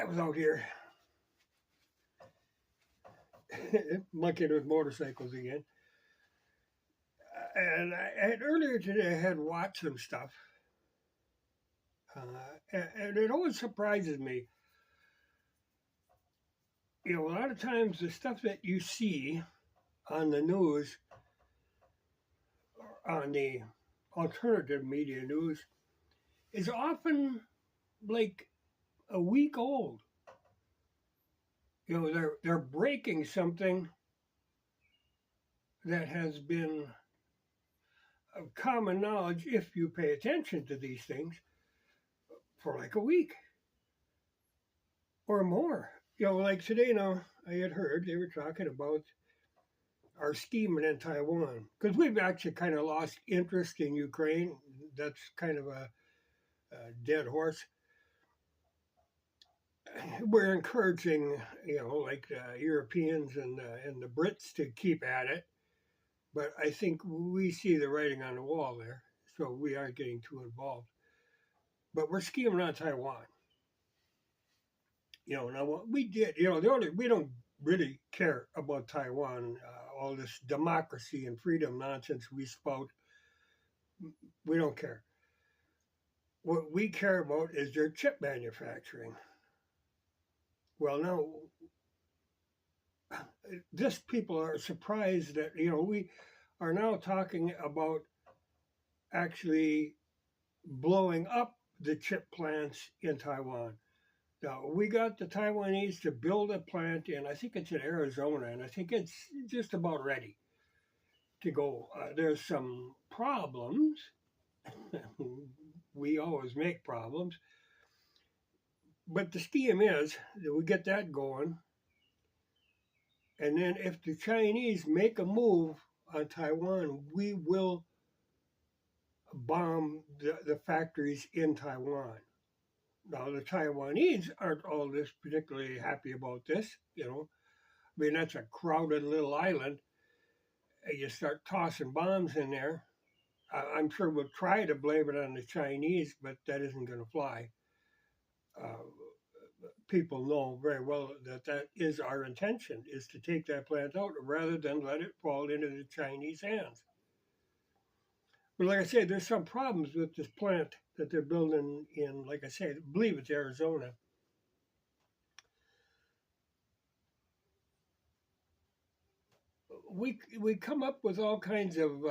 was out here monkeying with motorcycles again. And earlier today, I had watched some stuff. And it always surprises me. A lot of times the stuff that you see on the news, on the alternative media news, is often like a week old. They're breaking something that has been of common knowledge if you pay attention to these things for like a week or more. Like today now, I had heard they were talking about our scheming in Taiwan because we've actually kind of lost interest in Ukraine. That's kind of a dead horse. We're encouraging, like the Europeans and the Brits to keep at it, but I think we see the writing on the wall there, so we aren't getting too involved. But we're scheming on Taiwan. Now what we did, we don't really care about Taiwan, all this democracy and freedom nonsense we spout. We don't care. What we care about is their chip manufacturing. Well, now, this people are surprised that, we are now talking about actually blowing up the chip plants in Taiwan. Now, we got the Taiwanese to build a plant in, I think it's in Arizona, and I think it's just about ready to go. There's some problems. We always make problems. But the scheme is that we get that going. And then if the Chinese make a move on Taiwan, we will bomb the factories in Taiwan. Now, the Taiwanese aren't all this particularly happy about this, I mean, that's a crowded little island. You start tossing bombs in there. I'm sure we'll try to blame it on the Chinese, but that isn't going to fly. People know very well that is our intention, is to take that plant out rather than let it fall into the Chinese hands. But like I said, there's some problems with this plant that they're building in, like I said, I believe it's Arizona. We come up with all kinds of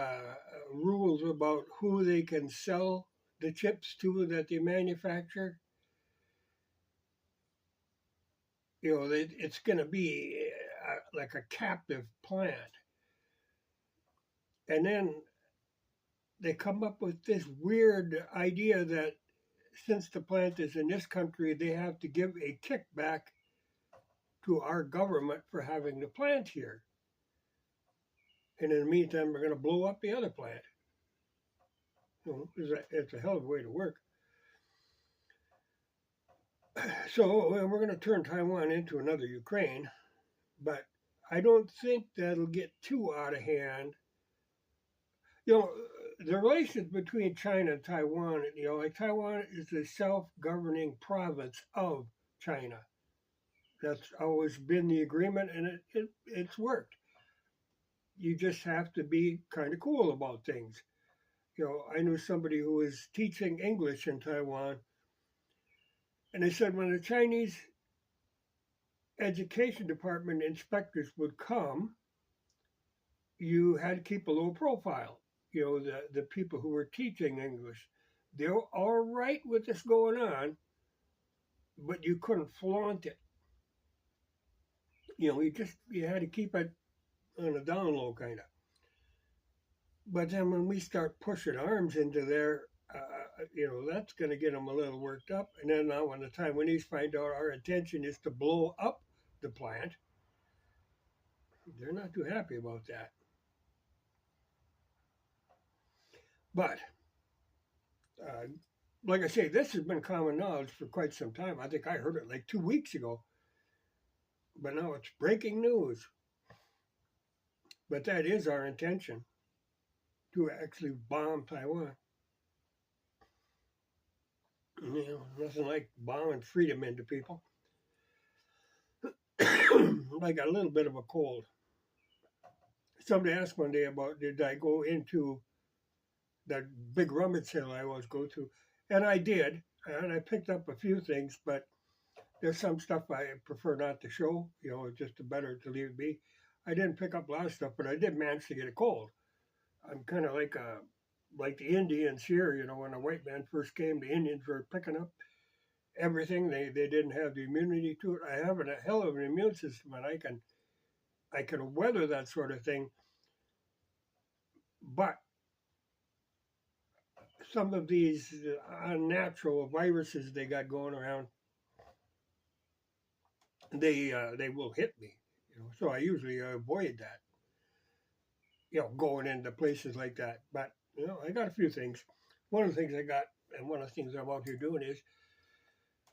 rules about who they can sell the chips to that they manufacture. It's going to be like a captive plant. And then they come up with this weird idea that since the plant is in this country, they have to give a kickback to our government for having the plant here. And in the meantime, we're going to blow up the other plant. It's a hell of a way to work. So we're going to turn Taiwan into another Ukraine, but I don't think that'll get too out of hand. The relations between China and Taiwan, like Taiwan is a self-governing province of China. That's always been the agreement, and it's worked. You just have to be kind of cool about things. I knew somebody who was teaching English in Taiwan, and they said when the Chinese education department inspectors would come, you had to keep a low profile. The people who were teaching English, they were all right with this going on, but you couldn't flaunt it. You had to keep it on a down low kind of. But then when we start pushing arms into there, that's going to get them a little worked up. And then now when the Taiwanese find out our intention is to blow up the plant, they're not too happy about that. But like I say, this has been common knowledge for quite some time. I think I heard it like 2 weeks ago. But now it's breaking news. But that is our intention, to actually bomb Taiwan. Nothing like bombing freedom into people. I got a little bit of a cold. Somebody asked one day about did I go into that big rummage sale I always go to, and I did, and I picked up a few things, but there's some stuff I prefer not to show. It's just better to leave it be. I didn't pick up a lot of stuff, but I did manage to get a cold. I'm kind of like the Indians here. When a white man first came, the Indians were picking up everything. They didn't have the immunity to it. I have a hell of an immune system, and I can weather that sort of thing. But some of these unnatural viruses they got going around, they will hit me. So I usually avoid that. Going into places like that. But I got a few things. One of the things I got, and one of the things I'm out here doing is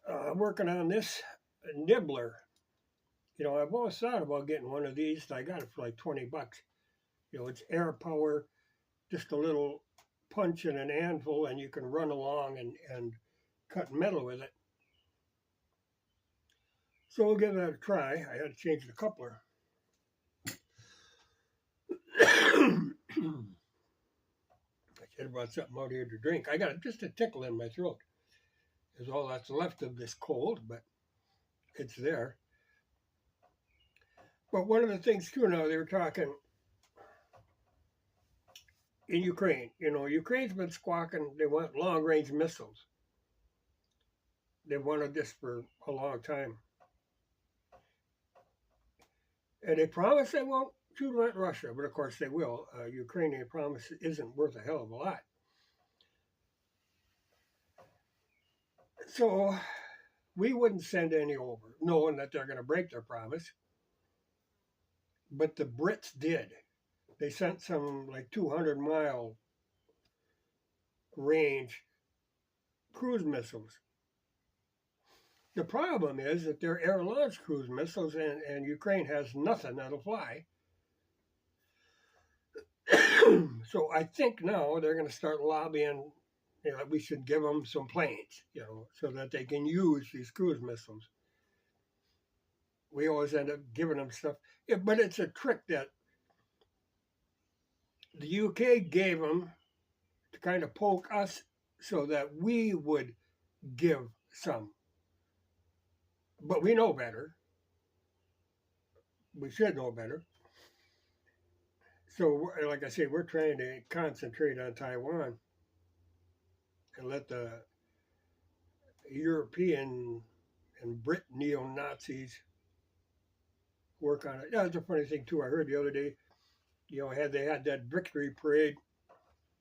I'm working on this nibbler. I've always thought about getting one of these. I got it for like $20. It's air power, just a little punch and an anvil, and you can run along and cut metal with it. So we'll give that a try. I had to change the coupler. I should have brought something out here to drink. I got just a tickle in my throat. Is all that's left of this cold, but it's there. But one of the things too now, they were talking in Ukraine. Ukraine's been squawking. They want long-range missiles. They wanted this for a long time. And they promise they won't shoot at Russia, but of course they will. Ukrainian promise isn't worth a hell of a lot. So we wouldn't send any over, knowing that they're going to break their promise. But the Brits did. They sent some like 200-mile range cruise missiles. The problem is that they're air-launched cruise missiles, and Ukraine has nothing that'll fly. So I think now they're going to start lobbying, we should give them some planes, so that they can use these cruise missiles. We always end up giving them stuff. Yeah, but it's a trick that the UK gave them to kind of poke us so that we would give some. But we know better. We should know better. So, like I say, we're trying to concentrate on Taiwan and let the European and Brit neo-Nazis work on it. Yeah, that's a funny thing, too. I heard the other day, they had that victory parade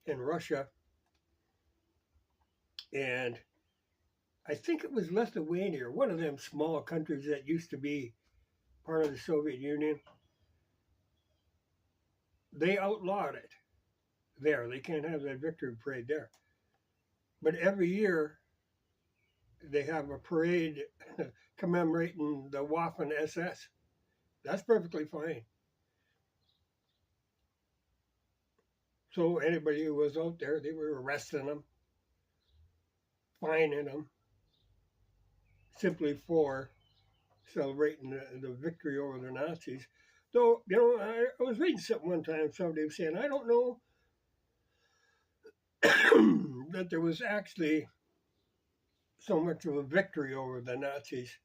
in Russia. And I think it was Lithuania, or one of them small countries that used to be part of the Soviet Union. They outlawed it there. They can't have that victory parade there. But every year, they have a parade commemorating the Waffen SS. That's perfectly fine. So anybody who was out there, they were arresting them, fining them, simply for celebrating the victory over the Nazis. Though, I was reading something one time, somebody was saying, I don't know that there was actually so much of a victory over the Nazis.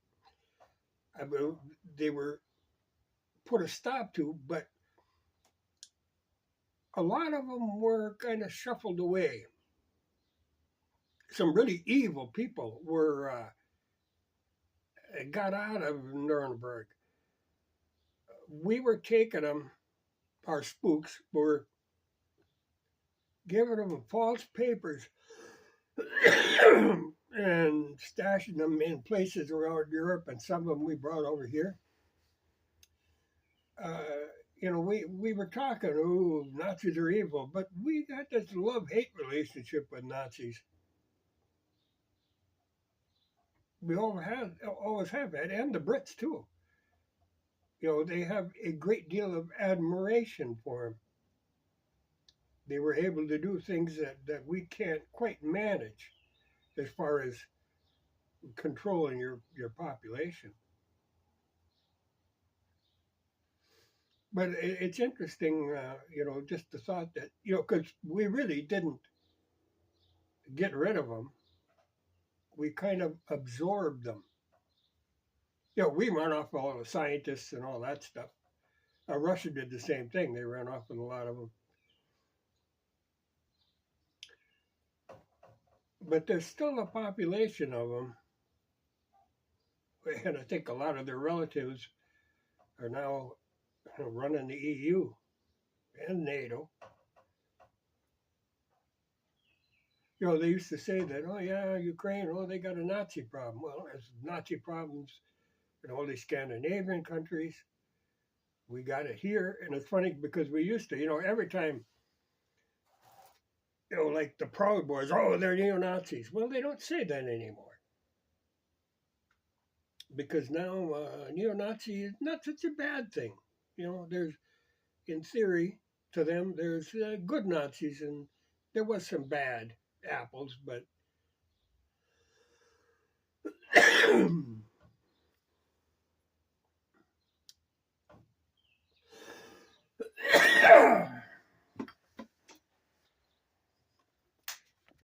I mean, they were put a stop to, but a lot of them were kind of shuffled away. Some really evil people got out of Nuremberg. We were taking them, our spooks were giving them false papers and stashing them in places around Europe, and some of them we brought over here. We were talking, Nazis are evil, but we got this love-hate relationship with Nazis. We always have that, and the Brits too. They have a great deal of admiration for them. They were able to do things that we can't quite manage as far as controlling your population. But it's interesting, just the thought that, because we really didn't get rid of them. We kind of absorbed them. We run off all the scientists and all that stuff. Russia did the same thing. They ran off with a lot of them. But there's still a population of them. And I think a lot of their relatives are now running the EU and NATO. They used to say that, oh yeah, Ukraine, oh, they got a Nazi problem. Well, there's Nazi problems in all these Scandinavian countries. We got it here. And it's funny because we used to, every time, like the Proud Boys, oh, they're neo-Nazis. Well, they don't say that anymore. Because now neo-Nazi is not such a bad thing. There's, in theory, to them, there's good Nazis, and there was some bad apples, but